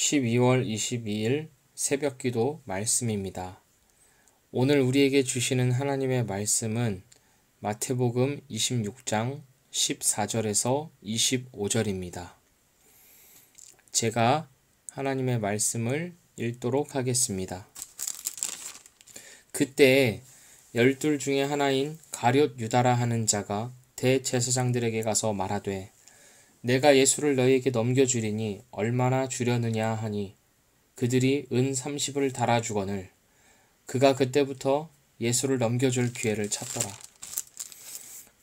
12월 22일 새벽기도 말씀입니다. 오늘 우리에게 주시는 하나님의 말씀은 마태복음 26장 14절에서 25절입니다. 제가 하나님의 말씀을 읽도록 하겠습니다. 그때 12 중에 하나인 가룟 유다라 하는 자가 대제사장들에게 가서 말하되 내가 예수를 너희에게 넘겨주리니 얼마나 주려느냐 하니 그들이 은 30을 달아주거늘 그가 그때부터 예수를 넘겨줄 기회를 찾더라.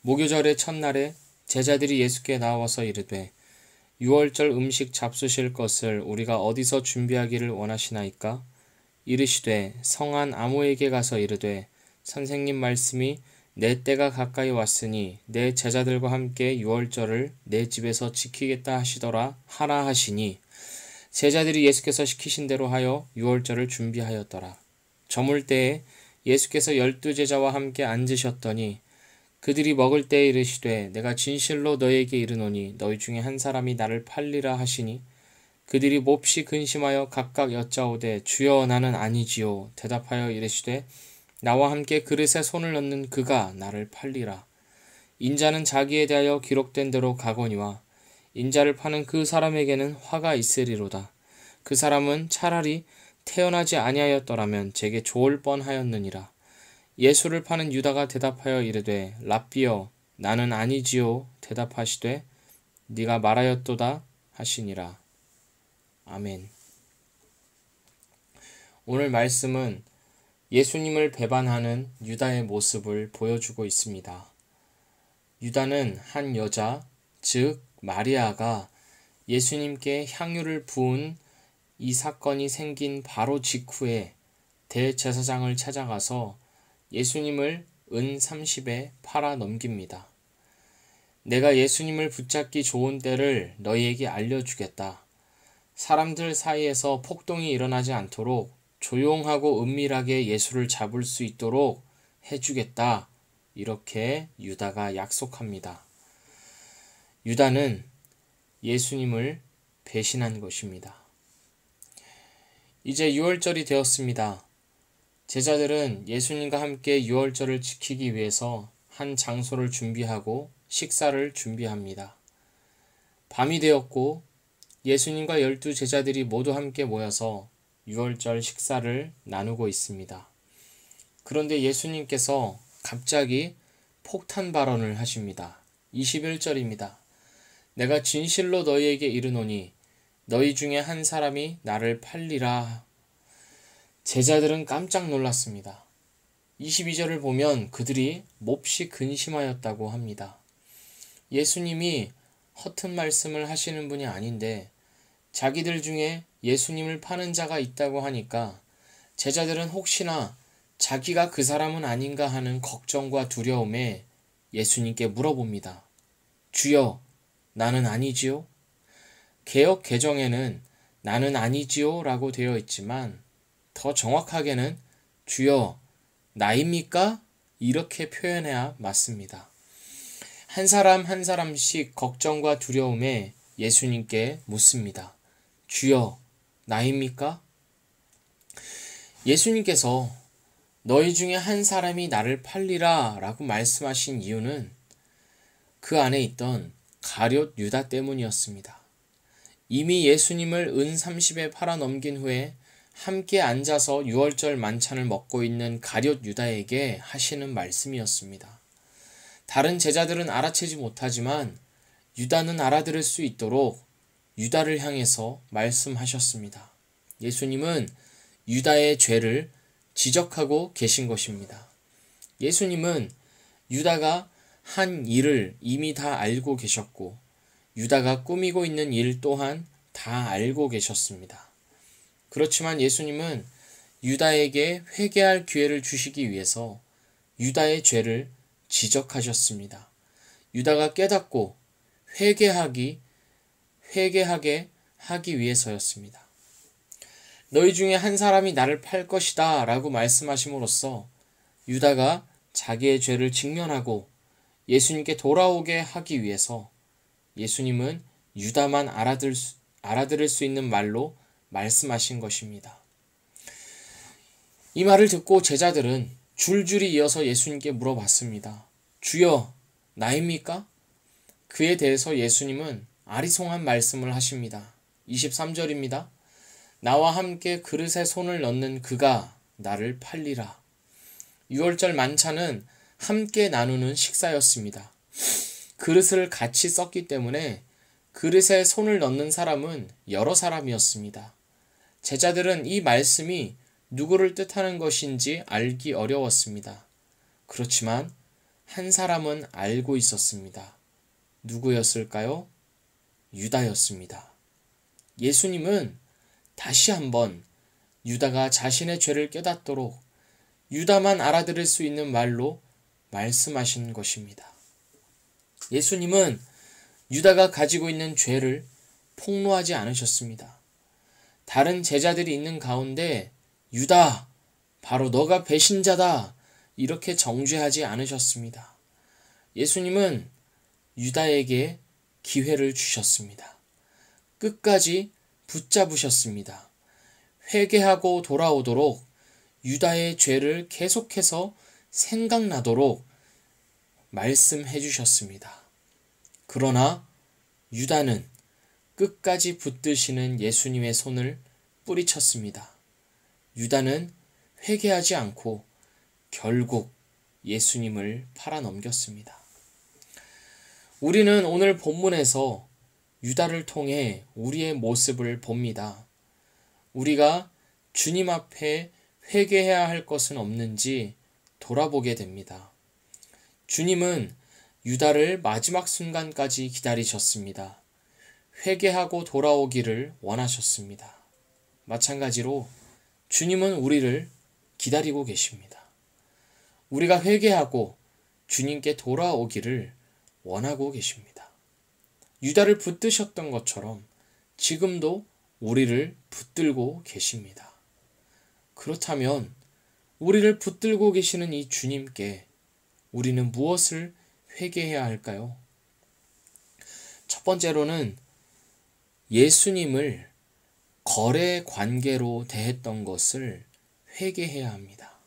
목요절의 첫날에 제자들이 예수께 나와서 이르되 유월절 음식 잡수실 것을 우리가 어디서 준비하기를 원하시나이까? 이르시되 성한 아모에게 가서 이르되 선생님 말씀이 내 때가 가까이 왔으니 내 제자들과 함께 유월절을 내 집에서 지키겠다 하시더라 하라 하시니 제자들이 예수께서 시키신 대로 하여 유월절을 준비하였더라. 저물 때에 예수께서 12 제자와 함께 앉으셨더니 그들이 먹을 때에 이르시되 내가 진실로 너희에게 이르노니 너희 중에 한 사람이 나를 팔리라 하시니 그들이 몹시 근심하여 각각 여짜오되 주여 나는 아니지요. 대답하여 이르시되 나와 함께 그릇에 손을 넣는 그가 나를 팔리라. 인자는 자기에 대하여 기록된 대로 가거니와 인자를 파는 그 사람에게는 화가 있으리로다. 그 사람은 차라리 태어나지 아니하였더라면 제게 좋을 뻔하였느니라. 예수를 파는 유다가 대답하여 이르되 랍비여 나는 아니지요. 대답하시되 네가 말하였도다 하시니라. 아멘. 오늘 말씀은 예수님을 배반하는 유다의 모습을 보여주고 있습니다. 유다는 한 여자, 즉 마리아가 예수님께 향유를 부은 이 사건이 생긴 바로 직후에 대제사장을 찾아가서 예수님을 은 30에 팔아 넘깁니다. 내가 예수님을 붙잡기 좋은 때를 너희에게 알려주겠다. 사람들 사이에서 폭동이 일어나지 않도록 조용하고 은밀하게 예수를 잡을 수 있도록 해주겠다. 이렇게 유다가 약속합니다. 유다는 예수님을 배신한 것입니다. 이제 유월절이 되었습니다. 제자들은 예수님과 함께 유월절을 지키기 위해서 한 장소를 준비하고 식사를 준비합니다. 밤이 되었고 예수님과 12 제자들이 모두 함께 모여서 유월절 식사를 나누고 있습니다. 그런데 예수님께서 갑자기 폭탄 발언을 하십니다. 21절입니다. 내가 진실로 너희에게 이르노니 너희 중에 한 사람이 나를 팔리라. 제자들은 깜짝 놀랐습니다. 22절을 보면 그들이 몹시 근심하였다고 합니다. 예수님이 허튼 말씀을 하시는 분이 아닌데 자기들 중에 예수님을 파는 자가 있다고 하니까 제자들은 혹시나 자기가 그 사람은 아닌가 하는 걱정과 두려움에 예수님께 물어봅니다. 주여, 나는 아니지요? 개역 개정에는 나는 아니지요 라고 되어 있지만 더 정확하게는 주여, 나입니까? 이렇게 표현해야 맞습니다. 한 사람 한 사람씩 걱정과 두려움에 예수님께 묻습니다. 주여, 나입니까? 예수님께서 너희 중에 한 사람이 나를 팔리라 라고 말씀하신 이유는 그 안에 있던 가룟 유다 때문이었습니다. 이미 예수님을 은 30에 팔아 넘긴 후에 함께 앉아서 유월절 만찬을 먹고 있는 가룟 유다에게 하시는 말씀이었습니다. 다른 제자들은 알아채지 못하지만 유다는 알아들을 수 있도록 유다를 향해서 말씀하셨습니다. 예수님은 유다의 죄를 지적하고 계신 것입니다. 예수님은 유다가 한 일을 이미 다 알고 계셨고 유다가 꾸미고 있는 일 또한 다 알고 계셨습니다. 그렇지만 예수님은 유다에게 회개할 기회를 주시기 위해서 유다의 죄를 지적하셨습니다. 유다가 깨닫고 회개하게 하기 위해서였습니다. 너희 중에 한 사람이 나를 팔 것이다 라고 말씀하심으로써 유다가 자기의 죄를 직면하고 예수님께 돌아오게 하기 위해서 예수님은 유다만 알아들을 수 있는 말로 말씀하신 것입니다. 이 말을 듣고 제자들은 줄줄이 이어서 예수님께 물어봤습니다. 주여, 나입니까? 그에 대해서 예수님은 아리송한 말씀을 하십니다. 23절입니다. 나와 함께 그릇에 손을 넣는 그가 나를 팔리라. 유월절 만찬은 함께 나누는 식사였습니다. 그릇을 같이 썼기 때문에 그릇에 손을 넣는 사람은 여러 사람이었습니다. 제자들은 이 말씀이 누구를 뜻하는 것인지 알기 어려웠습니다. 그렇지만 한 사람은 알고 있었습니다. 누구였을까요? 유다였습니다. 예수님은 다시 한번 유다가 자신의 죄를 깨닫도록 유다만 알아들을 수 있는 말로 말씀하신 것입니다. 예수님은 유다가 가지고 있는 죄를 폭로하지 않으셨습니다. 다른 제자들이 있는 가운데 유다, 바로 너가 배신자다, 이렇게 정죄하지 않으셨습니다. 예수님은 유다에게 기회를 주셨습니다. 끝까지 붙잡으셨습니다. 회개하고 돌아오도록 유다의 죄를 계속해서 생각나도록 말씀해 주셨습니다. 그러나 유다는 끝까지 붙드시는 예수님의 손을 뿌리쳤습니다. 유다는 회개하지 않고 결국 예수님을 팔아넘겼습니다. 우리는 오늘 본문에서 유다를 통해 우리의 모습을 봅니다. 우리가 주님 앞에 회개해야 할 것은 없는지 돌아보게 됩니다. 주님은 유다를 마지막 순간까지 기다리셨습니다. 회개하고 돌아오기를 원하셨습니다. 마찬가지로 주님은 우리를 기다리고 계십니다. 우리가 회개하고 주님께 돌아오기를 원하고 계십니다. 유다를 붙드셨던 것처럼 지금도 우리를 붙들고 계십니다. 그렇다면 우리를 붙들고 계시는 이 주님께 우리는 무엇을 회개해야 할까요? 첫 번째로는 예수님을 거래 관계로 대했던 것을 회개해야 합니다.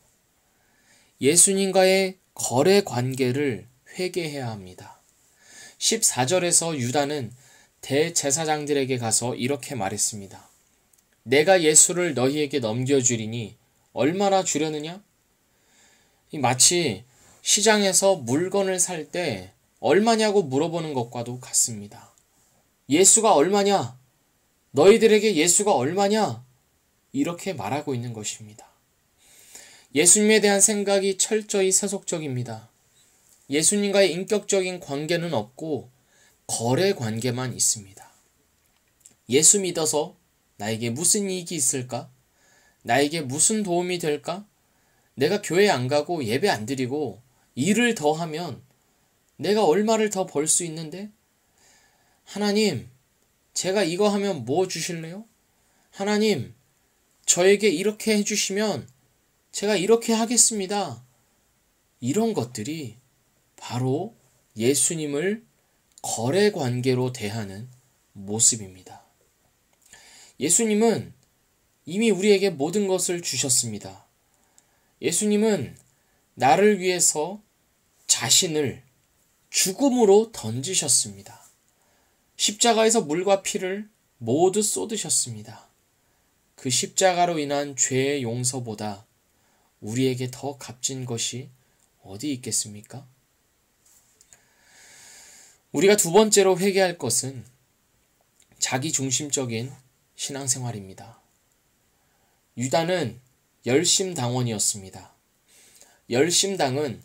예수님과의 거래 관계를 회개해야 합니다. 14절에서 유다는 대제사장들에게 가서 이렇게 말했습니다. 내가 예수를 너희에게 넘겨주리니 얼마나 주려느냐? 마치 시장에서 물건을 살 때 얼마냐고 물어보는 것과도 같습니다. 예수가 얼마냐? 너희들에게 예수가 얼마냐? 이렇게 말하고 있는 것입니다. 예수님에 대한 생각이 철저히 세속적입니다. 예수님과의 인격적인 관계는 없고 거래 관계만 있습니다. 예수 믿어서 나에게 무슨 이익이 있을까? 나에게 무슨 도움이 될까? 내가 교회 안 가고 예배 안 드리고 일을 더 하면 내가 얼마를 더 벌 수 있는데? 하나님, 제가 이거 하면 뭐 주실래요? 하나님, 저에게 이렇게 해주시면 제가 이렇게 하겠습니다. 이런 것들이 바로 예수님을 거래 관계로 대하는 모습입니다. 예수님은 이미 우리에게 모든 것을 주셨습니다. 예수님은 나를 위해서 자신을 죽음으로 던지셨습니다. 십자가에서 물과 피를 모두 쏟으셨습니다. 그 십자가로 인한 죄의 용서보다 우리에게 더 값진 것이 어디 있겠습니까? 우리가 두 번째로 회개할 것은 자기중심적인 신앙생활입니다. 유다는 열심당원이었습니다. 열심당은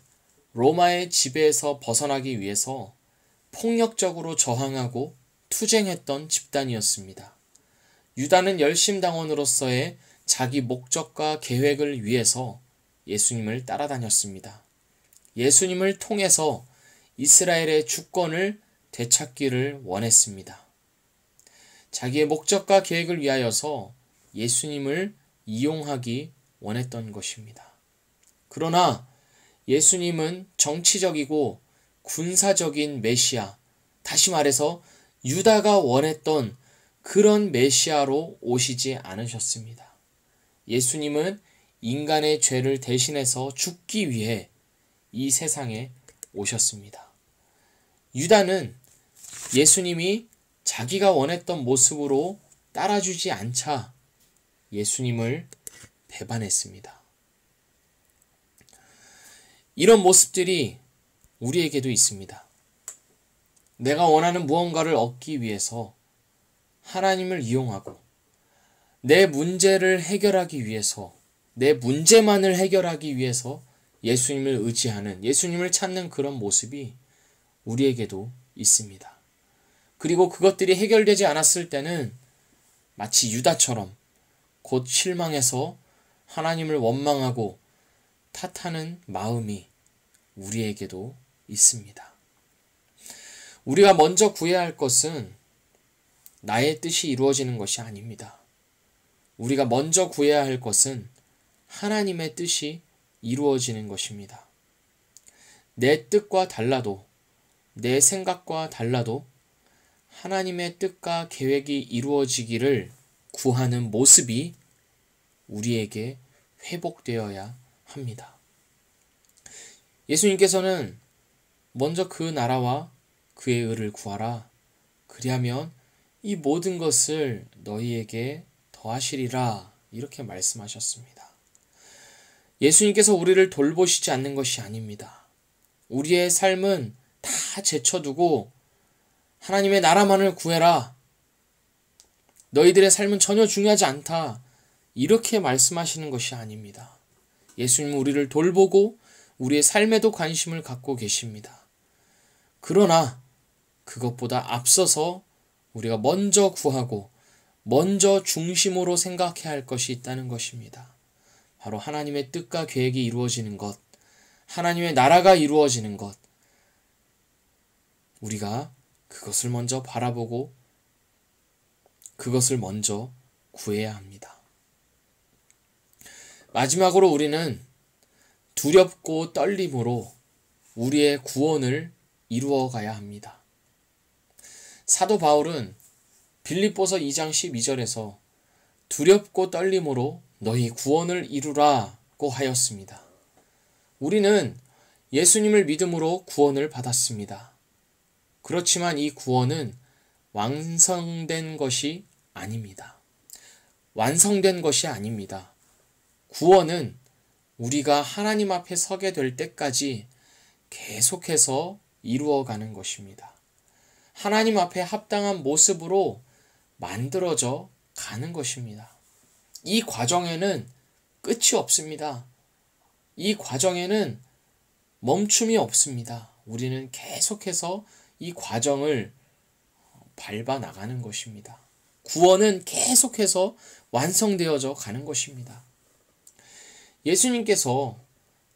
로마의 지배에서 벗어나기 위해서 폭력적으로 저항하고 투쟁했던 집단이었습니다. 유다는 열심당원으로서의 자기 목적과 계획을 위해서 예수님을 따라다녔습니다. 예수님을 통해서 이스라엘의 주권을 되찾기를 원했습니다. 자기의 목적과 계획을 위하여서 예수님을 이용하기 원했던 것입니다. 그러나 예수님은 정치적이고 군사적인 메시아, 다시 말해서 유다가 원했던 그런 메시아로 오시지 않으셨습니다. 예수님은 인간의 죄를 대신해서 죽기 위해 이 세상에 오셨습니다. 유다는 예수님이 자기가 원했던 모습으로 따라주지 않자 예수님을 배반했습니다. 이런 모습들이 우리에게도 있습니다. 내가 원하는 무언가를 얻기 위해서 하나님을 이용하고 내 문제를 해결하기 위해서, 내 문제만을 해결하기 위해서 예수님을 의지하는, 예수님을 찾는 그런 모습이 우리에게도 있습니다. 그리고 그것들이 해결되지 않았을 때는 마치 유다처럼 곧 실망해서 하나님을 원망하고 탓하는 마음이 우리에게도 있습니다. 우리가 먼저 구해야 할 것은 나의 뜻이 이루어지는 것이 아닙니다. 우리가 먼저 구해야 할 것은 하나님의 뜻이 이루어지는 것입니다. 내 뜻과 달라도, 내 생각과 달라도 하나님의 뜻과 계획이 이루어지기를 구하는 모습이 우리에게 회복되어야 합니다. 예수님께서는 먼저 그 나라와 그의 의를 구하라. 그리하면 이 모든 것을 너희에게 더하시리라. 이렇게 말씀하셨습니다. 예수님께서 우리를 돌보시지 않는 것이 아닙니다. 우리의 삶은 다 제쳐두고 하나님의 나라만을 구해라. 너희들의 삶은 전혀 중요하지 않다. 이렇게 말씀하시는 것이 아닙니다. 예수님은 우리를 돌보고 우리의 삶에도 관심을 갖고 계십니다. 그러나 그것보다 앞서서 우리가 먼저 구하고 먼저 중심으로 생각해야 할 것이 있다는 것입니다. 바로 하나님의 뜻과 계획이 이루어지는 것, 하나님의 나라가 이루어지는 것, 우리가 그것을 먼저 바라보고 그것을 먼저 구해야 합니다. 마지막으로 우리는 두렵고 떨림으로 우리의 구원을 이루어 가야 합니다. 사도 바울은 빌립보서 2장 12절에서 두렵고 떨림으로 너희 구원을 이루라고 하였습니다. 우리는 예수님을 믿음으로 구원을 받았습니다. 그렇지만 이 구원은 완성된 것이 아닙니다. 완성된 것이 아닙니다. 구원은 우리가 하나님 앞에 서게 될 때까지 계속해서 이루어가는 것입니다. 하나님 앞에 합당한 모습으로 만들어져 가는 것입니다. 이 과정에는 끝이 없습니다. 이 과정에는 멈춤이 없습니다. 우리는 계속해서 이 과정을 밟아 나가는 것입니다. 구원은 계속해서 완성되어져 가는 것입니다. 예수님께서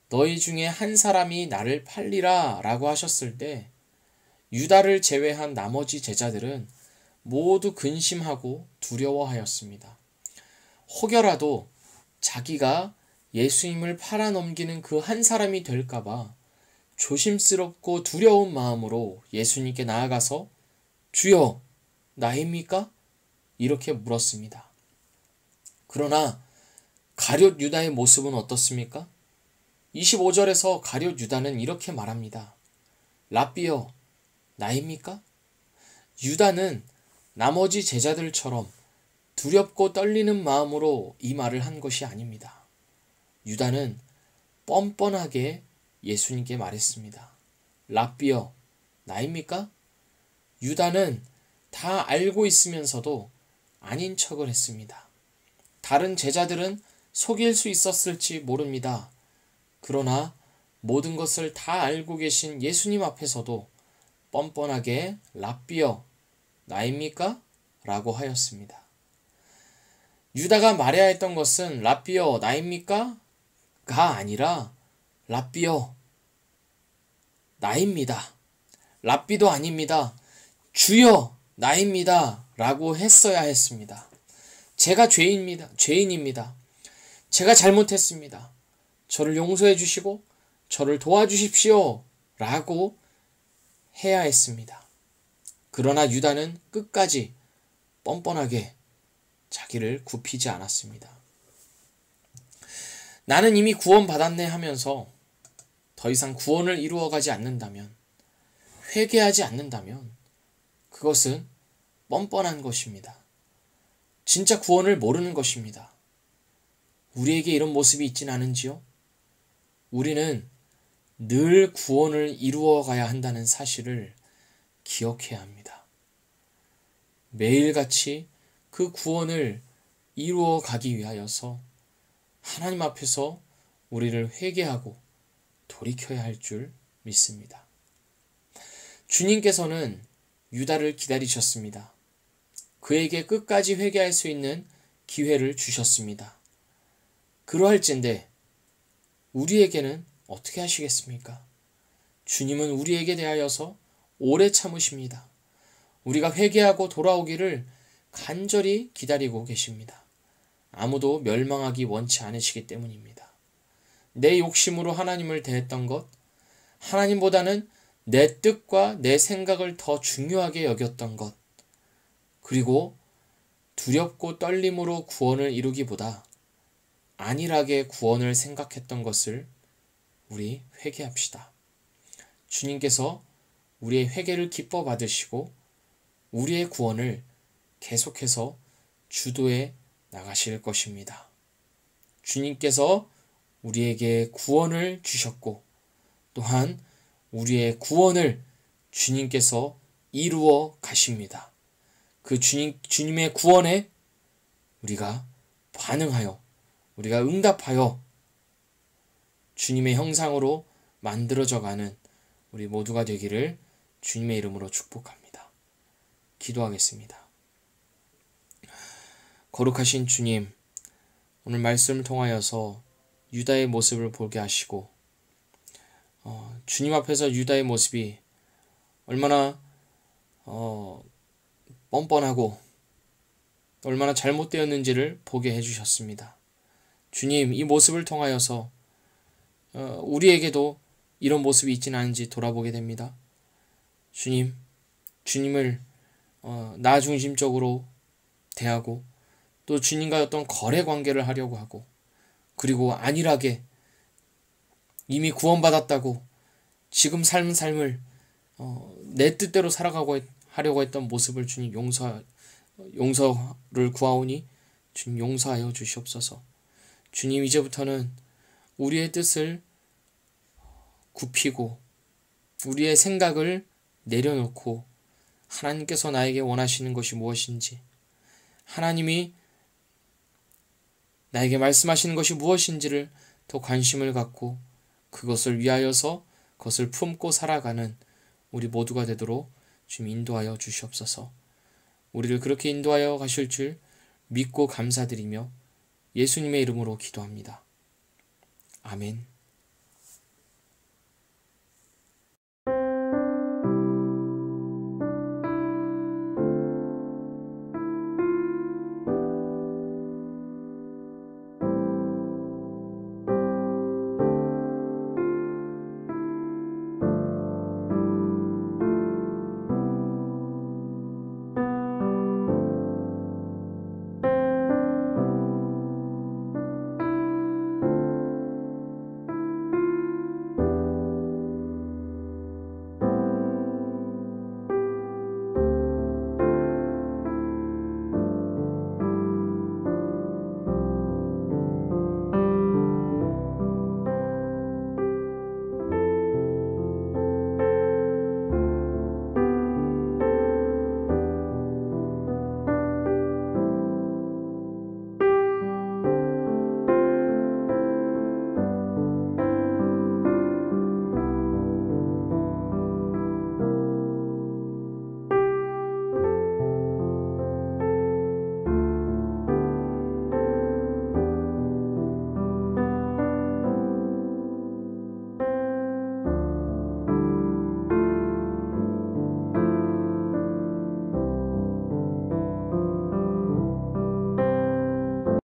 너희 중에 한 사람이 나를 팔리라 라고 하셨을 때 유다를 제외한 나머지 제자들은 모두 근심하고 두려워하였습니다. 혹여라도 자기가 예수님을 팔아넘기는 그 한 사람이 될까봐 조심스럽고 두려운 마음으로 예수님께 나아가서 주여, 나입니까? 이렇게 물었습니다. 그러나 가룟 유다의 모습은 어떻습니까? 25절에서 가룟 유다는 이렇게 말합니다. 랍비여, 나입니까? 유다는 나머지 제자들처럼 두렵고 떨리는 마음으로 이 말을 한 것이 아닙니다. 유다는 뻔뻔하게 예수님께 말했습니다. 랍비여, 나입니까? 유다는 다 알고 있으면서도 아닌 척을 했습니다. 다른 제자들은 속일 수 있었을지 모릅니다. 그러나 모든 것을 다 알고 계신 예수님 앞에서도 뻔뻔하게 랍비여, 나입니까? 라고 하였습니다. 유다가 말해야 했던 것은 랍비여, 나입니까? 가 아니라 랍비여, 나입니다. 랍비도 아닙니다. 주여, 나입니다. 라고 했어야 했습니다. 제가 죄인입니다. 제가 잘못했습니다. 저를 용서해 주시고 저를 도와주십시오. 라고 해야 했습니다. 그러나 유다는 끝까지 뻔뻔하게 자기를 굽히지 않았습니다. 나는 이미 구원받았네 하면서 더 이상 구원을 이루어가지 않는다면, 회개하지 않는다면 그것은 뻔뻔한 것입니다. 진짜 구원을 모르는 것입니다. 우리에게 이런 모습이 있진 않은지요? 우리는 늘 구원을 이루어 가야 한다는 사실을 기억해야 합니다. 매일같이 그 구원을 이루어 가기 위하여서 하나님 앞에서 우리를 회개하고 돌이켜야 할 줄 믿습니다. 주님께서는 유다를 기다리셨습니다. 그에게 끝까지 회개할 수 있는 기회를 주셨습니다. 그러할진대 우리에게는 어떻게 하시겠습니까? 주님은 우리에게 대하여서 오래 참으십니다. 우리가 회개하고 돌아오기를 간절히 기다리고 계십니다. 아무도 멸망하기 원치 않으시기 때문입니다. 내 욕심으로 하나님을 대했던 것, 하나님보다는 내 뜻과 내 생각을 더 중요하게 여겼던 것, 그리고 두렵고 떨림으로 구원을 이루기보다 안일하게 구원을 생각했던 것을 우리 회개합시다. 주님께서 우리의 회개를 기뻐 받으시고 우리의 구원을 계속해서 주도해 나가실 것입니다. 주님께서 우리에게 구원을 주셨고 또한 우리의 구원을 주님께서 이루어 가십니다. 그 주님의 구원에 우리가 반응하여, 우리가 응답하여 주님의 형상으로 만들어져 가는 우리 모두가 되기를 주님의 이름으로 축복합니다. 기도하겠습니다. 거룩하신 주님, 오늘 말씀을 통하여서 유다의 모습을 보게 하시고 주님 앞에서 유다의 모습이 얼마나 뻔뻔하고 얼마나 잘못되었는지를 보게 해주셨습니다. 주님, 이 모습을 통하여서 우리에게도 이런 모습이 있지는 않은지 돌아보게 됩니다. 주님, 주님을 나 중심적으로 대하고 또 주님과 어떤 거래 관계를 하려고 하고 그리고 안일하게 이미 구원받았다고 지금 삶은 삶을 내 뜻대로 살아가고 하려고 했던 모습을 주님 용서를 구하오니 주님 용서하여 주시옵소서. 주님, 이제부터는 우리의 뜻을 굽히고 우리의 생각을 내려놓고 하나님께서 나에게 원하시는 것이 무엇인지, 하나님이 나에게 말씀하시는 것이 무엇인지를 더 관심을 갖고 그것을 위하여서 그것을 품고 살아가는 우리 모두가 되도록 주님 인도하여 주시옵소서. 우리를 그렇게 인도하여 가실 줄 믿고 감사드리며 예수님의 이름으로 기도합니다. 아멘.